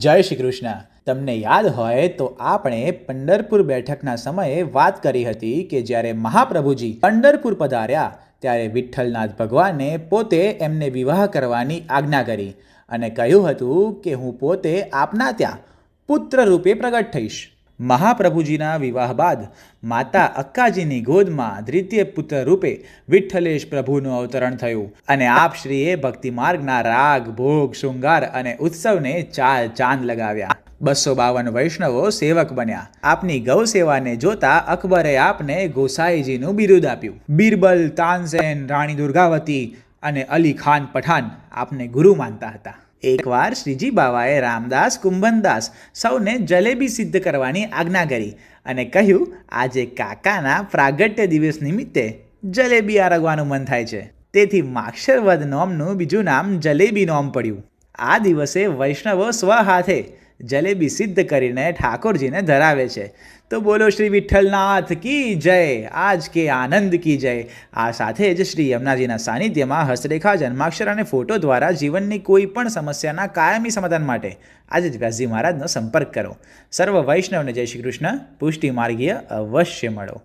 જય શ્રી કૃષ્ણ. તમને યાદ હોય તો આપણે પંઢરપુર બેઠકના સમયે વાત કરી હતી કે જ્યારે મહાપ્રભુજી પંઢરપુર પધાર્યા ત્યારે વિઠ્ઠલનાથ ભગવાને પોતે એમને વિવાહ કરવાની આજ્ઞા કરી અને કહ્યું હતું કે હું પોતે આપના ત્યાં પુત્ર રૂપે પ્રગટ થઈશ. મહાપ્રભુજીના વિવાહ બાદ માતા અક્કાજીની ગોદમાં દ્વિતીય પુત્ર રૂપે વિઠ્ઠલેશ પ્રભુનું અવતરણ થયું અને આપ શ્રીએ ભક્તિ માર્ગના રાગ, ભોગ, શૃંગાર અને ઉત્સવને ચાલ ચાંદ લગાવ્યા. 252 વૈષ્ણવો સેવક બન્યા. આપની ગૌ સેવાને જોતા અકબરે આપને ગોસાઈજીનું બિરુદ આપ્યું. બિરબલ, તાનસેન, રાણી દુર્ગાવતી અને અલી ખાન પઠાન આપને ગુરુ માનતા હતા. એકવાર શ્રીજી બાવાએ રામદાસ, કુંભનદાસ સૌને જલેબી સિદ્ધ કરવાની આજ્ઞા કરી અને કહ્યું, આજે કાકાના પ્રાગટ્ય દિવસ નિમિત્તે જલેબી આરગવાનું મન થાય છે. તેથી માક્ષર વદ નોમનું બીજું નામ જલેબી નોમ પડ્યું. આ દિવસે વૈષ્ણવો સ્વહાથે જલેબી સિદ્ધ કરીને ઠાકોરજીને ધરાવે છે. તો બોલો શ્રી વિઠ્ઠલનાથ કી જય, આજ કે આનંદ કી જય. આ સાથે જ શ્રી યમુનાજીના સાનિધ્યમાં હસ્તરેખા, જન્માક્ષર અને ફોટો દ્વારા જીવનની કોઈ પણ સમસ્યાના કાયમી સમાધાન માટે આજે જ વ્યાસજી મહારાજનો સંપર્ક કરો. સર્વ વૈષ્ણવને જય શ્રી કૃષ્ણ. પુષ્ટિ માર્ગીય અવશ્ય મળો.